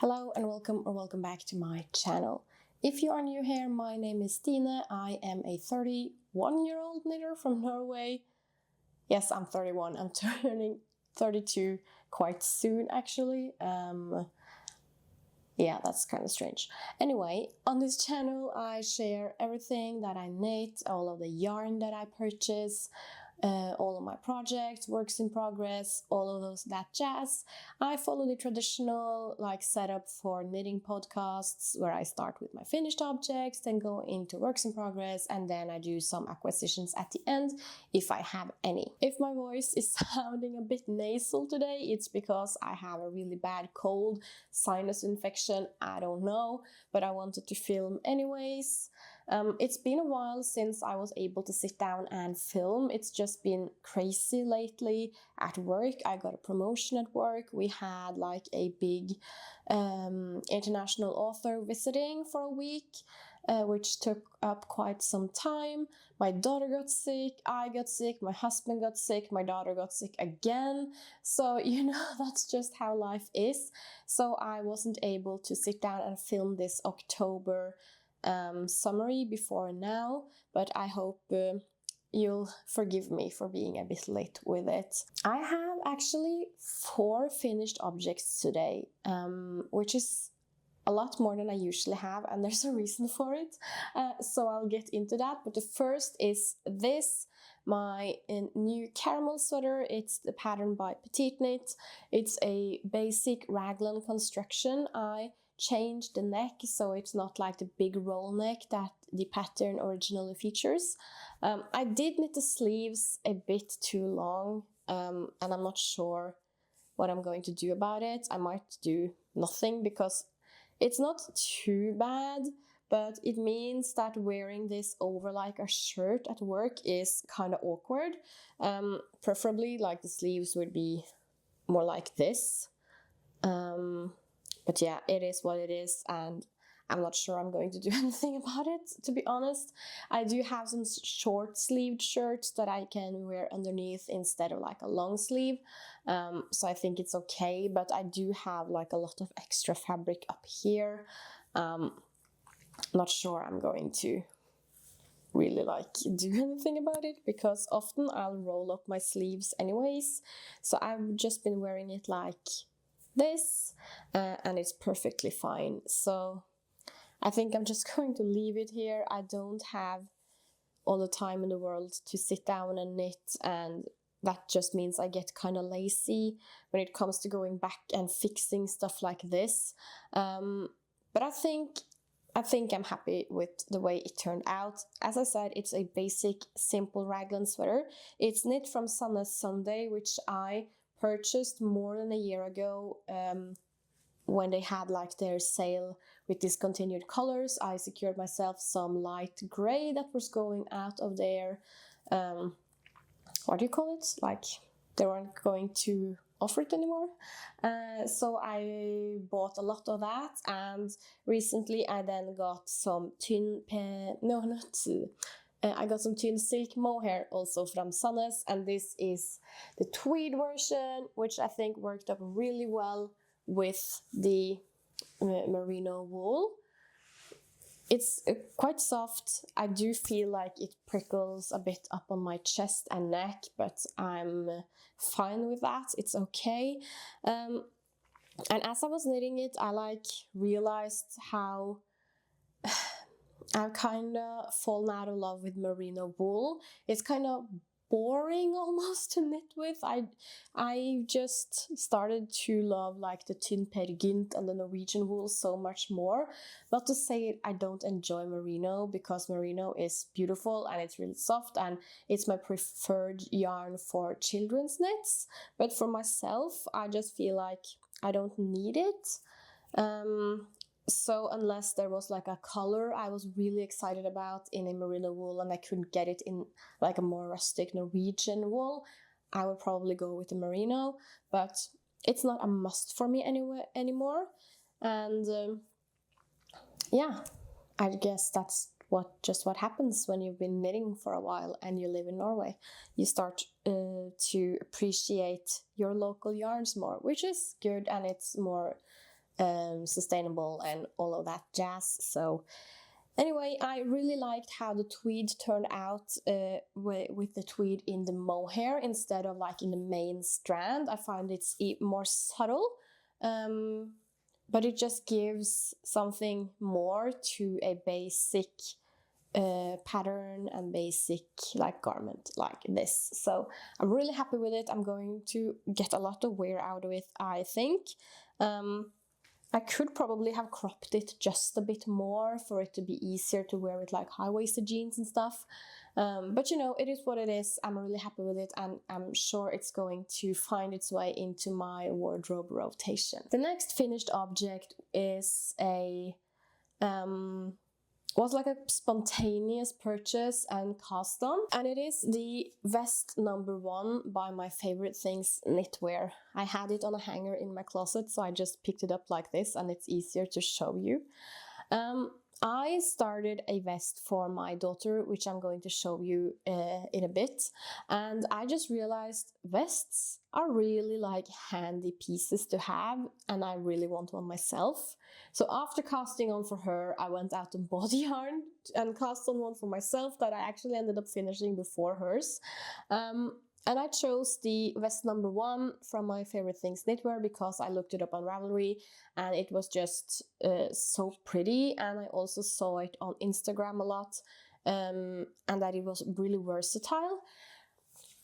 Hello and welcome back to my channel. If you are new here, my name is Stine. I am a 31-year-old knitter from Norway. Yes, I'm 31. I'm turning 32 quite soon, actually. Yeah, that's kind of strange. Anyway, on this channel, I share everything that I knit, all of the yarn that I purchase, all of my projects, works in progress, all of that jazz. I follow the traditional setup for knitting podcasts where I start with my finished objects, then go into works in progress, and then I do some acquisitions at the end if I have any. If my voice is sounding a bit nasal today, it's because I have a really bad cold, sinus infection, I don't know, but I wanted to film anyways. It's been a while since I was able to sit down and film. It's just been crazy lately at work. I got a promotion at work. We had a big international author visiting for a week, which took up quite some time. My daughter got sick, I got sick, my husband got sick, my daughter got sick again. So, that's just how life is. So I wasn't able to sit down and film this October summary before now, but I hope you'll forgive me for being a bit late with it. I have actually 4 finished objects today, which is a lot more than I usually have, and there's a reason for it, so I'll get into that. But the first is this, my new caramel sweater. It's the pattern by Petiteknit. It's a basic raglan construction. I changed the neck so it's not like the big roll neck that the pattern originally features. I did knit the sleeves a bit too long, and I'm not sure what I'm going to do about it. I might do nothing because it's not too bad, but it means that wearing this over a shirt at work is kind of awkward. Preferably the sleeves would be more like this. But yeah, it is what it is, and I'm not sure I'm going to do anything about it, to be honest. I do have some short-sleeved shirts that I can wear underneath instead of a long sleeve, so I think it's okay, but I do have a lot of extra fabric up here. Not sure I'm going to really do anything about it, because often I'll roll up my sleeves anyways, so I've just been wearing it this, and it's perfectly fine. So I think I'm just going to leave it here. I don't have all the time in the world to sit down and knit, and that just means I get kind of lazy when it comes to going back and fixing stuff like this. But I think I'm happy with the way it turned out. As I said, it's a basic, simple raglan sweater. It's knit from Sandnes Sunday, which I purchased more than a year ago when they had their sale with discontinued colors. I secured myself some light gray that was going out of their what do you call it, they weren't going to offer it anymore, so I bought a lot of that. And recently I then got some I got some thin silk mohair also from Sandnes, and this is the tweed version, which I think worked up really well with the merino wool. It's quite soft. I do feel it prickles a bit up on my chest and neck, but I'm fine with that. It's okay. And as I was knitting it, I realized how I've kind of fallen out of love with merino wool. It's kind of boring almost to knit with. I just started to love the Cardigan and the Norwegian wool so much more. Not to say I don't enjoy merino, because merino is beautiful and it's really soft and it's my preferred yarn for children's knits. But for myself, I just feel I don't need it. So unless there was a color I was really excited about in a merino wool and I couldn't get it in a more rustic Norwegian wool, I would probably go with the merino. But it's not a must for me anymore. And yeah, I guess that's what happens when you've been knitting for a while and you live in Norway. You start to appreciate your local yarns more, which is good, and it's more sustainable and all of that jazz. So anyway, I really liked how the tweed turned out with the tweed in the mohair instead of like in the main strand. I find it's more subtle, but it just gives something more to a basic pattern and basic like garment like this. So I'm really happy with it. I'm going to get a lot of wear out of it, I think. I could probably have cropped it just a bit more for it to be easier to wear with like high-waisted jeans and stuff. But you know, it is what it is. I'm really happy with it, and I'm sure it's going to find its way into my wardrobe rotation. The next finished object is was like a spontaneous purchase and cast on, and it is the vest number 1 by My Favorite Things Knitwear. I had it on a hanger in my closet, so I just picked it up like this, and it's easier to show you. I started a vest for my daughter, which I'm going to show you in a bit, and I just realized vests are really like handy pieces to have, and I really want one myself. So after casting on for her, I went out and bought yarn and cast on one for myself that I actually ended up finishing before hers. And I chose the vest number 1 from My Favorite Things Knitwear because I looked it up on Ravelry and it was just so pretty, and I also saw it on Instagram a lot, and that it was really versatile.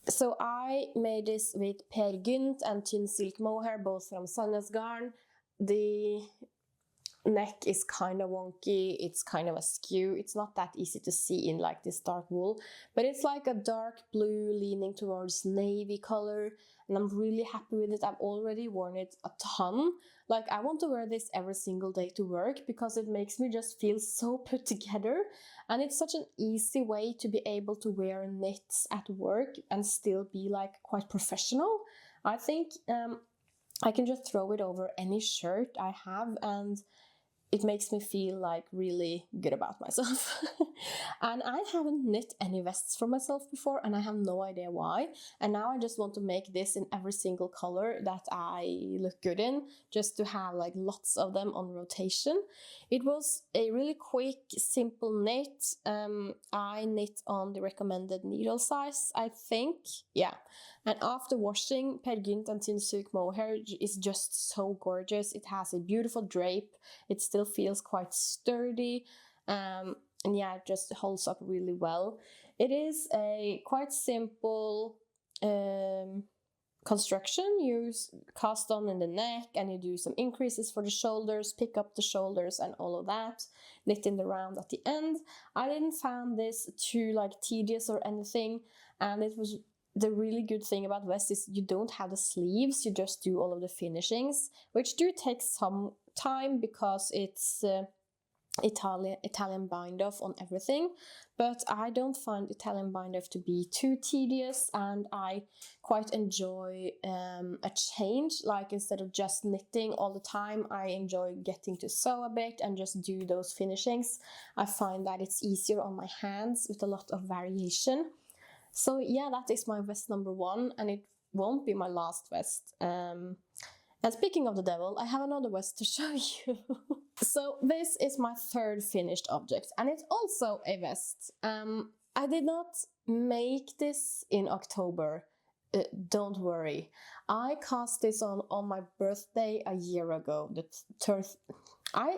So I made this with Petiteknit and thin silk mohair, both from Sannes Garn. The neck is kind of wonky, it's kind of askew, it's not that easy to see in like this dark wool, but it's like a dark blue leaning towards navy color, and I'm really happy with it. I've already worn it a ton. Like, I want to wear this every single day to work because it makes me just feel so put together, and it's such an easy way to be able to wear knits at work and still be like quite professional. I think I can just throw it over any shirt I have, and it makes me feel like really good about myself. And I haven't knit any vests for myself before, and I have no idea why. And now I just want to make this in every single color that I look good in, just to have like lots of them on rotation. It was a really quick, simple knit. I knit on the recommended needle size, I think. Yeah. And after washing, Petiteknit and thin silk mohair is just so gorgeous. It has a beautiful drape. It still feels quite sturdy. And yeah, it just holds up really well. It is a quite simple construction. You cast on in the neck, and you do some increases for the shoulders, pick up the shoulders and all of that, knit in the round at the end. I didn't find this too like tedious or anything, and it was the really good thing about vest is you don't have the sleeves, you just do all of the finishings, which do take some time because it's Italian bind off on everything, but I don't find Italian bind off to be too tedious, and I quite enjoy a change. Like, instead of just knitting all the time, I enjoy getting to sew a bit and just do those finishings. I find that it's easier on my hands with a lot of variation. So yeah, that is my vest number 1, and it won't be my last vest. And speaking of the devil, I have another vest to show you. So this is my 3rd finished object, and it's also a vest. I did not make this in October. Don't worry. I cast this on my birthday a year ago. I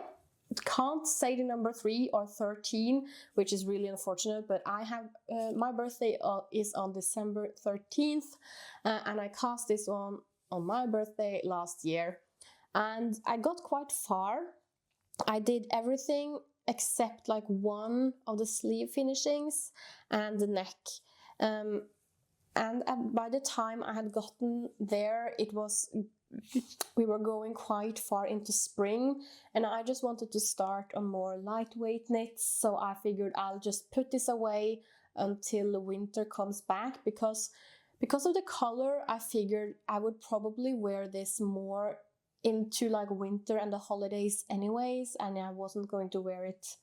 can't say the number 3 or 13, which is really unfortunate, but I have my birthday is on December 13th, and I cast this on my birthday last year, and I got quite far. I did everything except like one of the sleeve finishings and the neck, and by the time I had gotten there, we were going quite far into spring, and I just wanted to start on more lightweight knits, so I figured I'll just put this away until the winter comes back, because of the color. I figured I would probably wear this more into like winter and the holidays anyways, and I wasn't going to wear it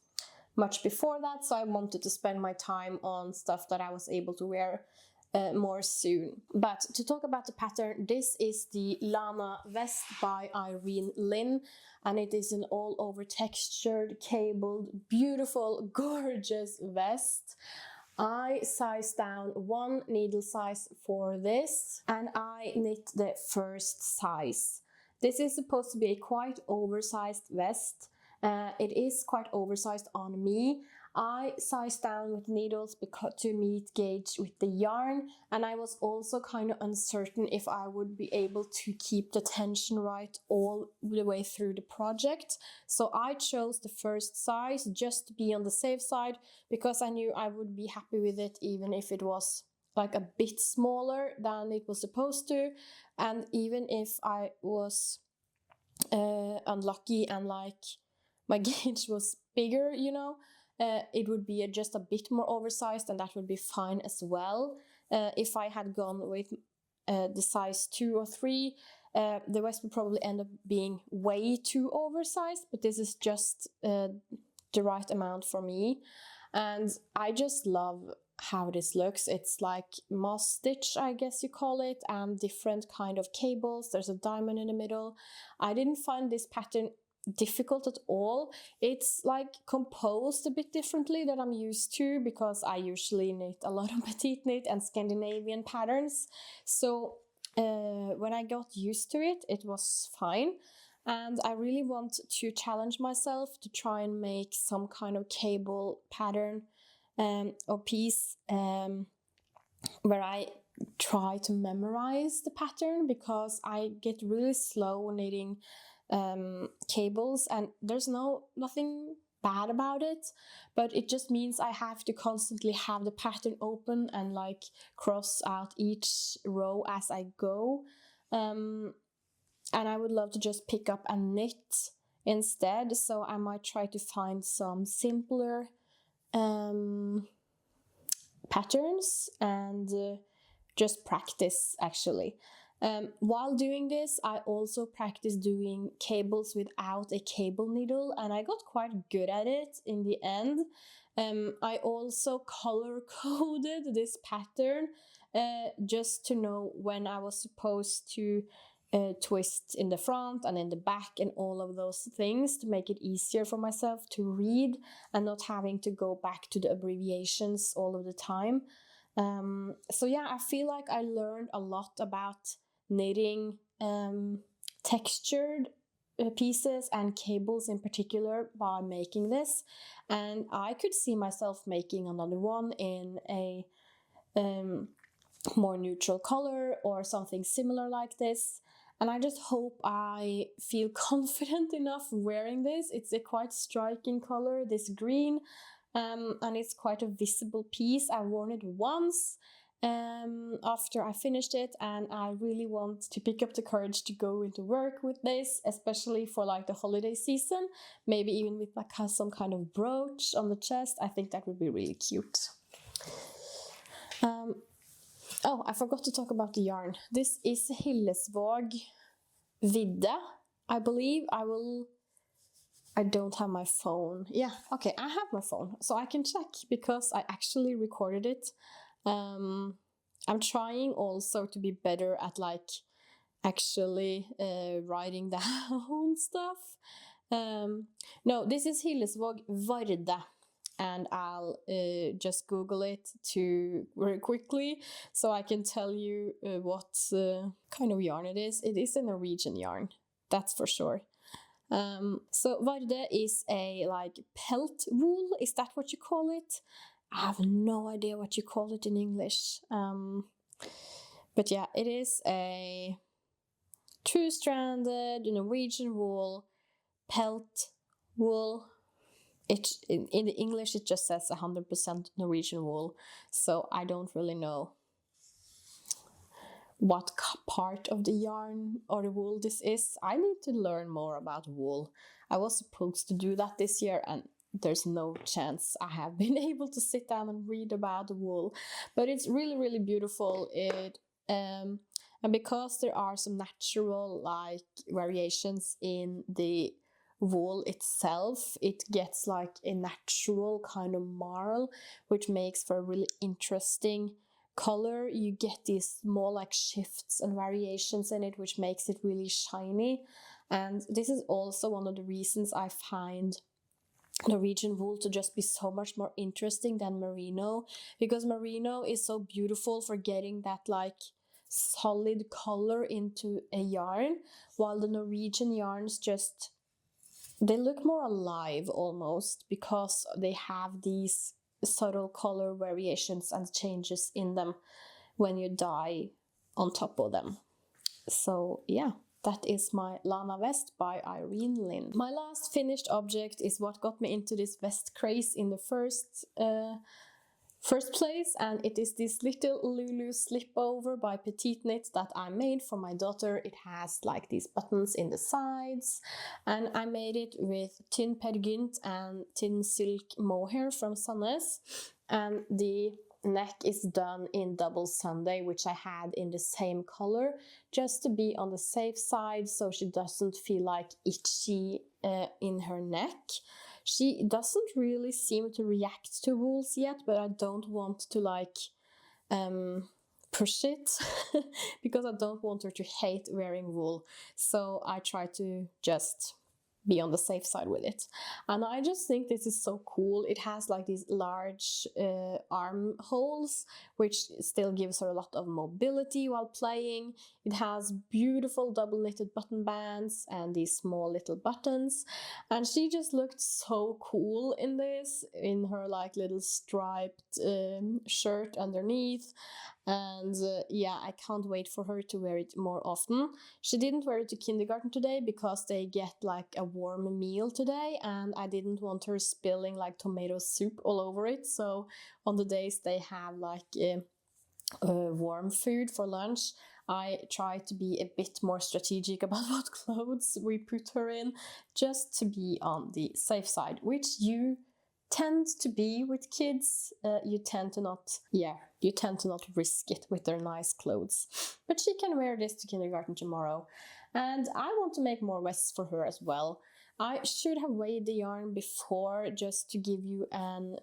much before that, so I wanted to spend my time on stuff that I was able to wear more soon. But to talk about the pattern, this is the Lana vest by Irene Lin, and it is an all over textured, cabled, beautiful, gorgeous vest. I sized down 1 needle size for this, and I knit the first size. This is supposed to be a quite oversized vest. It is quite oversized on me. I sized down with needles to meet gauge with the yarn, and I was also kind of uncertain if I would be able to keep the tension right all the way through the project. So I chose the first size just to be on the safe side, because I knew I would be happy with it even if it was like a bit smaller than it was supposed to, and even if I was unlucky and like my gauge was bigger, you know, it would be just a bit more oversized, and that would be fine as well. If I had gone with the size 2 or 3, the vest would probably end up being way too oversized, but this is just the right amount for me. And I just love how this looks. It's like moss stitch, I guess you call it, and different kind of cables. There's a diamond in the middle. I didn't find this pattern difficult at all. It's like composed a bit differently than I'm used to, because I usually knit a lot of Petiteknit and Scandinavian patterns. So when I got used to it, it was fine. And I really want to challenge myself to try and make some kind of cable pattern or piece where I try to memorize the pattern, because I get really slow knitting cables, and there's nothing bad about it, but it just means I have to constantly have the pattern open and like cross out each row as I go, and I would love to just pick up and knit instead. So I might try to find some simpler patterns and just practice actually. While doing this, I also practiced doing cables without a cable needle, and I got quite good at it in the end. I also color coded this pattern just to know when I was supposed to twist in the front and in the back and all of those things, to make it easier for myself to read and not having to go back to the abbreviations all of the time. So yeah, I feel like I learned a lot about knitting textured pieces and cables in particular by making this, and I could see myself making another one in a more neutral color or something similar like this. And I just hope I feel confident enough wearing this. It's a quite striking color, this green, and it's quite a visible piece. I've worn it once after I finished it, and I really want to pick up the courage to go into work with this, especially for like the holiday season, maybe even with like some kind of brooch on the chest. I think that would be really cute. Oh, I forgot to talk about the yarn. This is Hillesvåg Vidde, I believe. I don't have my phone. Yeah, okay, I have my phone, so I can check because I actually recorded it. I'm trying also to be better at like actually writing down stuff. No, this is Hillesvåg Varde, and I'll just Google it very quickly so I can tell you what kind of yarn it is. It is a Norwegian yarn, that's for sure. So Varde is a like pelt wool, is that what you call it? I have no idea what you call it in English. But yeah, it is a two-stranded Norwegian wool, pelt wool. In the English it just says 100% Norwegian wool, so I don't really know what part of the yarn or the wool this is. I need to learn more about wool. I was supposed to do that this year, and there's no chance I have been able to sit down and read about the wool, but it's really, really beautiful. And because there are some natural like variations in the wool itself, it gets like a natural kind of marl, which makes for a really interesting color, you get these small like shifts and variations in it, which makes it really shiny. And this is also one of the reasons I find Norwegian wool to just be so much more interesting than merino, because merino is so beautiful for getting that like solid color into a yarn, while the Norwegian yarns just, they look more alive almost, because they have these subtle color variations and changes in them when you dye on top of them. So yeah, that is my Lana vest by Irene Lin. My last finished object is what got me into this vest craze in the first place, and it is this little Lulu slipover by Petiteknit that I made for my daughter. It has like these buttons in the sides, and I made it with tynn Cardigan and tynn silk mohair from Sandnes, and the neck is done in double Sunday, which I had in the same color, just to be on the safe side so she doesn't feel like itchy in her neck. She doesn't really seem to react to wools yet, but I don't want to like push it because I don't want her to hate wearing wool. So I try to just be on the safe side with it. And I just think this is so cool. It has like these large armholes, which still gives her a lot of mobility while playing. It has beautiful double knitted button bands and these small little buttons. And she just looked so cool in this, in her like little striped shirt underneath. And yeah, I can't wait for her to wear it more often. She didn't wear it to kindergarten today because they get like a warm meal today, and I didn't want her spilling like tomato soup all over it. So on the days they have like warm food for lunch, I try to be a bit more strategic about what clothes we put her in, just to be on the safe side, which you tend to be with kids. You tend to not risk it with their nice clothes. But she can wear this to kindergarten tomorrow. And I want to make more vests for her as well. I should have weighed the yarn before, just to give you an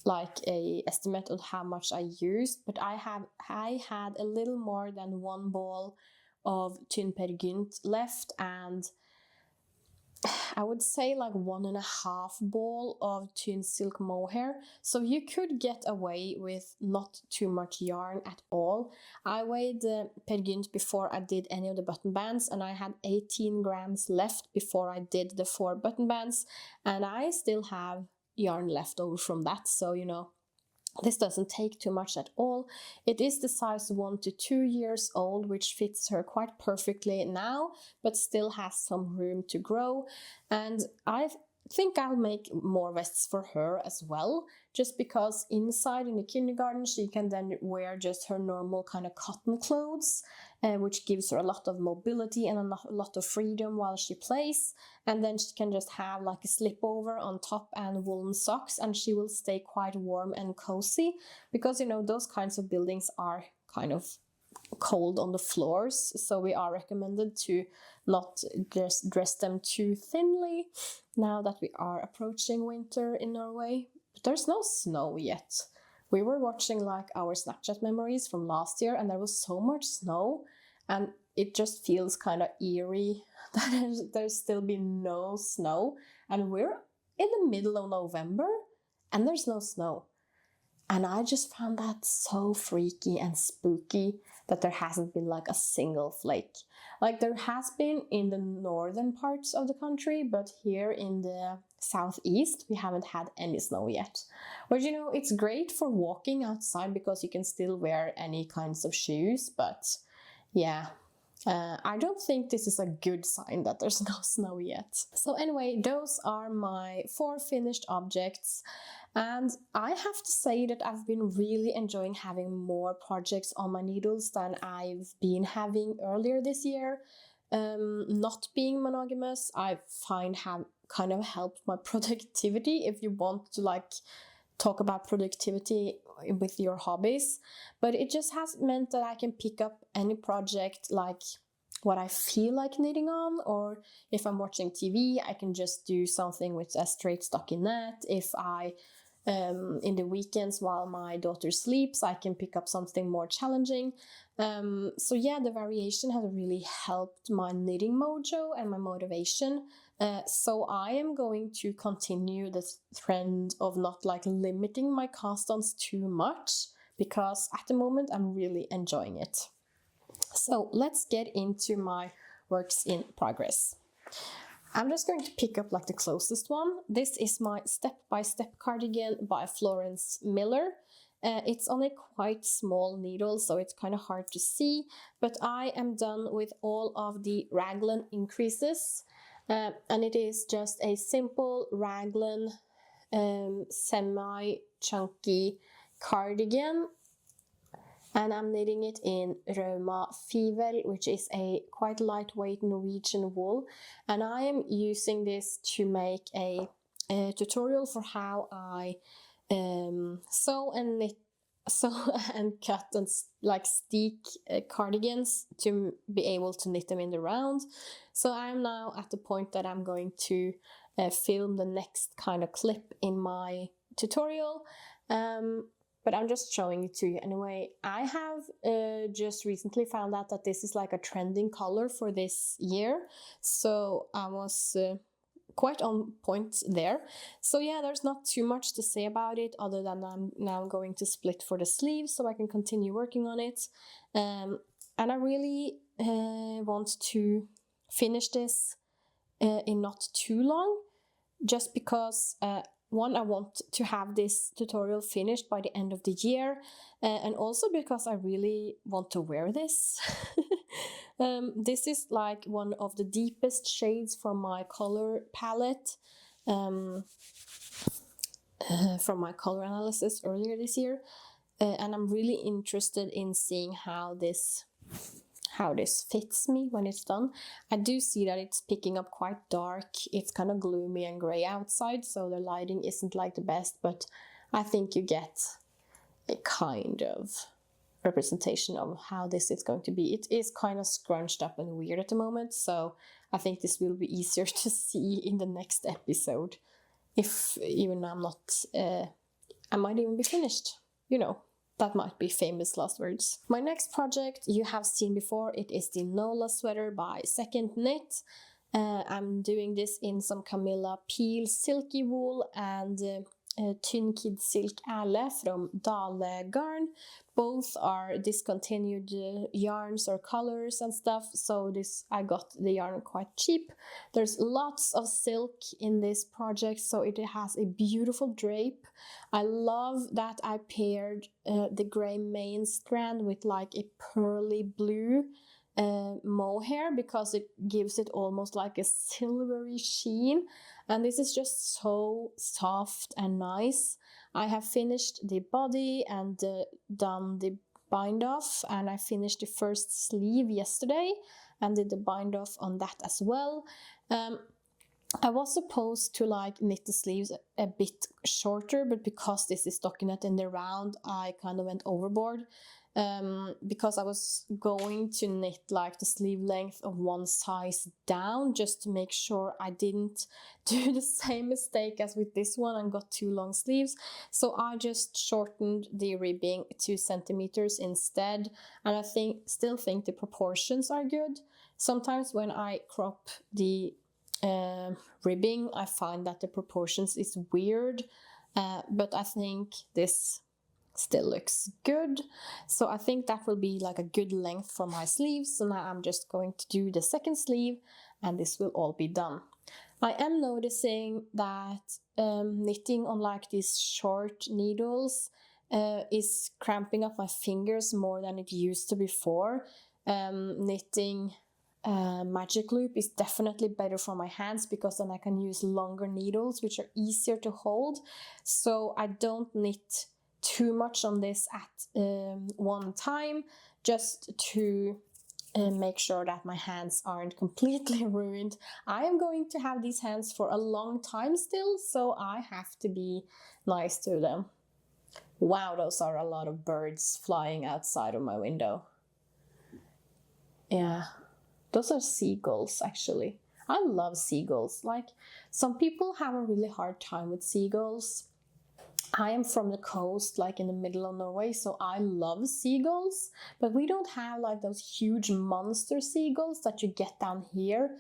like a estimate of how much I used, but I had a little more than 1 ball of tynn Cardigan left, and I would say like 1.5 ball of tynn silk mohair. So you could get away with not too much yarn at all. I weighed the Cardigan before I did any of the button bands, and I had 18 grams left before I did the 4 button bands, and I still have yarn left over from that. So, you know, this doesn't take too much at all. It is the size 1 to 2 years old, which fits her quite perfectly now, but still has some room to grow. And I think I'll make more vests for her as well, just because inside in the kindergarten she can then wear just her normal kind of cotton clothes, which gives her a lot of mobility and a lot of freedom while she plays. And then she can just have like a slipover on top and woolen socks, and she will stay quite warm and cozy, because, you know, those kinds of buildings are kind of cold on the floors, so we are recommended to not just dress them too thinly now that we are approaching winter in Norway. But there's no snow yet. We were watching like our Snapchat memories from last year, and there was so much snow, and it just feels kind of eerie that there's still been no snow, and we're in the middle of November and there's no snow. And I just found that so freaky and spooky that there hasn't been like a single flake. Like there has been in the northern parts of the country, but here in the southeast we haven't had any snow yet. But you know, it's great for walking outside because you can still wear any kinds of shoes, but yeah. I don't think this is a good sign that there's no snow yet. So anyway, those are my 4 finished objects. And I have to say that I've been really enjoying having more projects on my needles than I've been having earlier this year. Not being monogamous, I find have kind of helped my productivity, if you want to like talk about productivity with your hobbies. But it just has meant that I can pick up any project, like what I feel like knitting on, or if I'm watching TV, I can just do something with a straight stockinette. If I in the weekends while my daughter sleeps, I can pick up something more challenging. So yeah, the variation has really helped my knitting mojo and my motivation. So I am going to continue this trend of not like limiting my cast-ons too much, because at the moment I'm really enjoying it. So let's get into my works in progress. I'm just going to pick up like the closest one. This is my step-by-step cardigan by Florence Miller. It's on a quite small needle, so it's kind of hard to see, but I am done with all of the raglan increases, and it is just a simple raglan semi-chunky cardigan, and I'm knitting it in Rauma Fivel, which is a quite lightweight Norwegian wool, and I am using this to make a tutorial for how I sew and cut and like stick cardigans to be able to knit them in the round. So I'm now at the point that I'm going to film the next kind of clip in my tutorial. But I'm just showing it to you anyway. I have just recently found out that this is like a trending color for this year, so I was quite on point there. So yeah, there's not too much to say about it other than I'm now going to split for the sleeves so I can continue working on it. And I really want to finish this in not too long, just because one, I want to have this tutorial finished by the end of the year, and also because I really want to wear this. This is like one of the deepest shades from my color palette, from my color analysis earlier this year, and I'm really interested in seeing how this fits me when it's done. I do see that it's picking up quite dark. It's kind of gloomy and gray outside, so the lighting isn't like the best, but I think you get a kind of representation of how this is going to be. It is kind of scrunched up and weird at the moment, so I think this will be easier to see in the next episode. If even I'm not, I might even be finished, you know. That might be famous last words. My next project you have seen before. It is the Nola sweater by Secondknit. I'm doing this in some Camilla Peel silky wool and Tynn Kid Silk Alle from Dale Garn. Both are discontinued yarns or colors and stuff, so I got the yarn quite cheap. There's lots of silk in this project, so it has a beautiful drape. I love that I paired the grey main strand with like a pearly blue mohair, because it gives it almost like a silvery sheen, and this is just so soft and nice. I have finished the body and done the bind off, and I finished the first sleeve yesterday and did the bind off on that as well. I was supposed to like knit the sleeves a bit shorter, but because this is stockinette in the round, I kind of went overboard. Because I was going to knit like the sleeve length of one size down, just to make sure I didn't do the same mistake as with this one and got too long sleeves. So I just shortened the ribbing 2 centimeters instead, and I still think the proportions are good. Sometimes when I crop the ribbing, I find that the proportions is weird, but I think this still looks good. So I think that will be like a good length for my sleeves. So now I'm just going to do the second sleeve and this will all be done. I am noticing that knitting on like these short needles is cramping up my fingers more than it used to before. Knitting magic loop is definitely better for my hands, because then I can use longer needles which are easier to hold. So I don't knit too much on this at one time, just to make sure that my hands aren't completely ruined. I am going to have these hands for a long time still, so I have to be nice to them. Wow, those are a lot of birds flying outside of my window. Yeah, those are seagulls actually. I love seagulls. Like, some people have a really hard time with seagulls. I am from the coast, like in the middle of Norway, so I love seagulls, but we don't have like those huge monster seagulls that you get down here.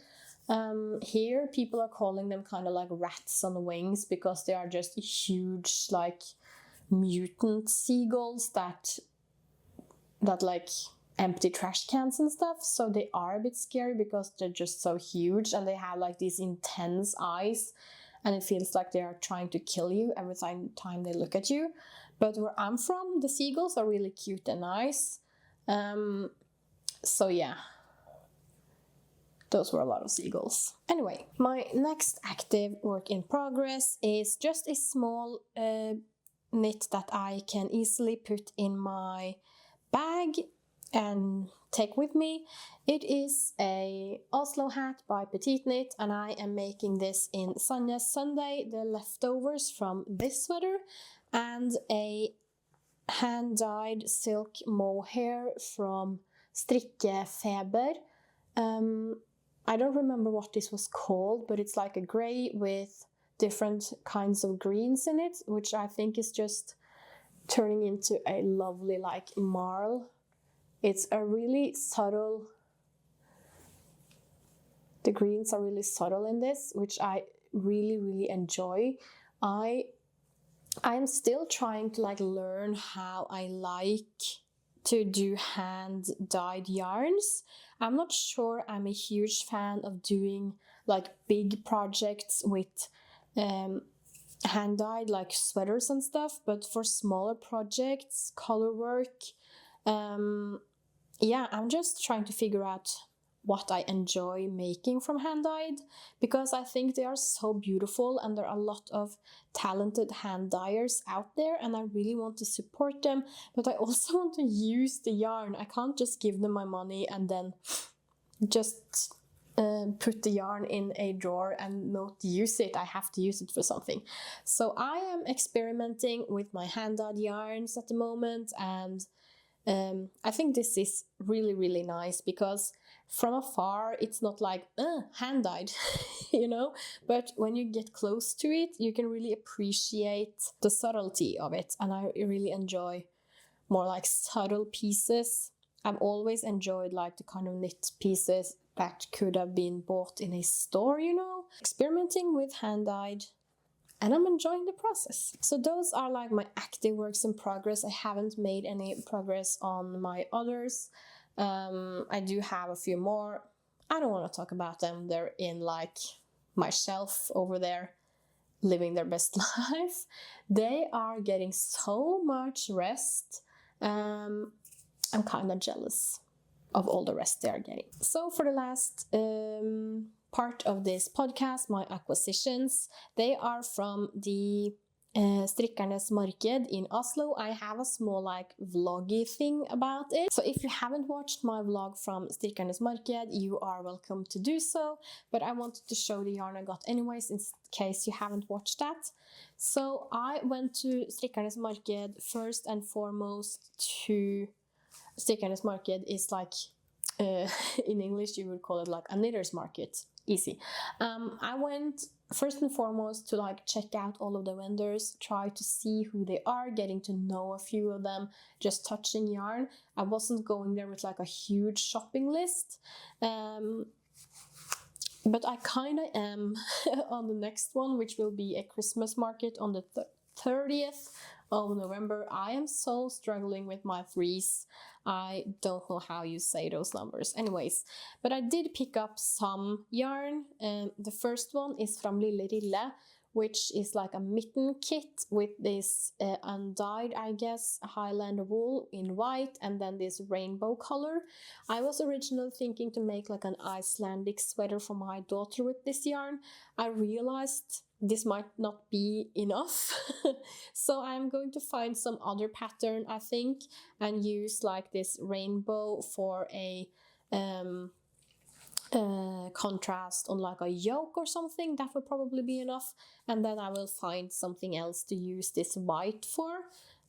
Here, people are calling them kind of like rats on the wings because they are just huge, like mutant seagulls that like empty trash cans and stuff. So they are a bit scary because they're just so huge and they have like these intense eyes, and it feels like they are trying to kill you every time they look at you. But where I'm from, the seagulls are really cute and nice. So yeah, those were a lot of seagulls. Anyway, my next active work in progress is just a small knit that I can easily put in my bag and take with me. It is a Oslo hat by Petiteknit, and I am making this in Sanja's Sunday, the leftovers from this sweater, and a hand-dyed silk mohair from Strikkefeber. I don't remember what this was called, but it's like a grey with different kinds of greens in it, which I think is just turning into a lovely like marl. It's a really subtle, the greens are really subtle in this, which I really enjoy. I'm still trying to like learn how I like to do hand-dyed yarns. I'm not sure I'm a huge fan of doing like big projects with hand-dyed like sweaters and stuff, but for smaller projects, color work, yeah, I'm just trying to figure out what I enjoy making from hand-dyed, because I think they are so beautiful and there are a lot of talented hand dyers out there and I really want to support them, but I also want to use the yarn. I can't just give them my money and then just put the yarn in a drawer and not use it. I have to use it for something. So I am experimenting with my hand-dyed yarns at the moment, and I think this is really nice because from afar it's not like hand-dyed, you know, but when you get close to it you can really appreciate the subtlety of it, and I really enjoy more like subtle pieces. I've always enjoyed like the kind of knit pieces that could have been bought in a store, you know. Experimenting with hand-dyed, and I'm enjoying the process. So those are like my active works in progress. I haven't made any progress on my others. I do have a few more. I don't want to talk about them. They're in like my shelf over there, living their best life. They are getting so much rest. I'm kind of jealous of all the rest they are getting. So for the last part of this podcast, my acquisitions, they are from the Strikkernes Marked in Oslo. I have a small like vloggy thing about it. So if you haven't watched my vlog from Strikkernes Marked, you are welcome to do so. But I wanted to show the yarn I got anyways, in case you haven't watched that. So I went to Strikkernes Marked first and foremost to... Strikkernes Marked is like, in English you would call it like a knitter's market. Easy. I went first and foremost to like check out all of the vendors, try to see who they are, getting to know a few of them, just touching yarn. I wasn't going there with like a huge shopping list. But I kind of am on the next one, which will be a Christmas market on the 30th of November. I am so struggling with my threes. I don't know how you say those numbers. Anyways, but I did pick up some yarn. The first one is from Lille Rille, which is like a mitten kit with this undyed, I guess, Highland wool in white and then this rainbow color. I was originally thinking to make like an Icelandic sweater for my daughter with this yarn. I realized this might not be enough. So I'm going to find some other pattern, I think, and use like this rainbow for a contrast on like a yoke or something. That would probably be enough, and then I will find something else to use this white for.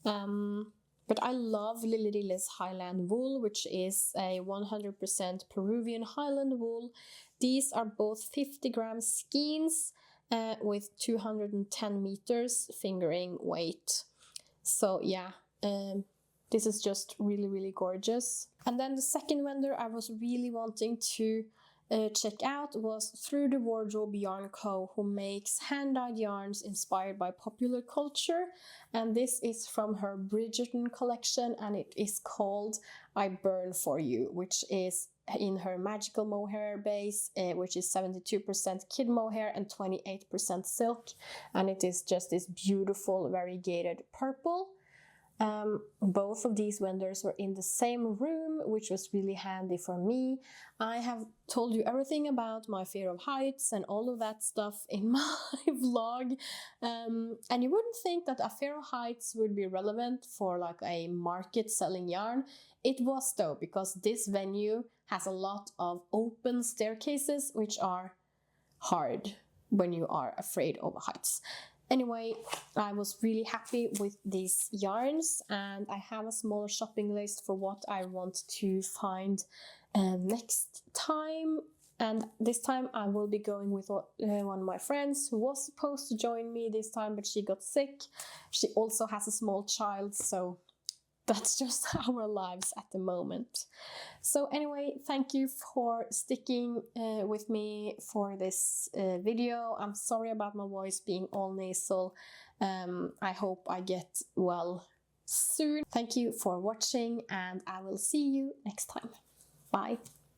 But I love Lille Rille's Highland wool, which is a 100% Peruvian Highland wool. These are both 50 gram skeins, with 210 meters fingering weight. So yeah, this is just really, really gorgeous. And then the second vendor I was really wanting to check out was Through the Wardrobe Yarn Co., who makes hand-dyed yarns inspired by popular culture. And this is from her Bridgerton collection, and it is called I Burn For You, which is in her magical mohair base, which is 72% kid mohair and 28% silk. And it is just this beautiful variegated purple. Both of these vendors were in the same room, which was really handy for me. I have told you everything about my fear of heights and all of that stuff in my vlog, and you wouldn't think that a fear of heights would be relevant for like a market selling yarn. It was though, because this venue has a lot of open staircases, which are hard when you are afraid of heights. Anyway, I was really happy with these yarns, and I have a smaller shopping list for what I want to find next time. And this time I will be going with one of my friends who was supposed to join me this time, but she got sick. She also has a small child, so that's just our lives at the moment. So anyway, thank you for sticking with me for this video. I'm sorry about my voice being all nasal. I hope I get well soon. Thank you for watching, and I will see you next time. Bye.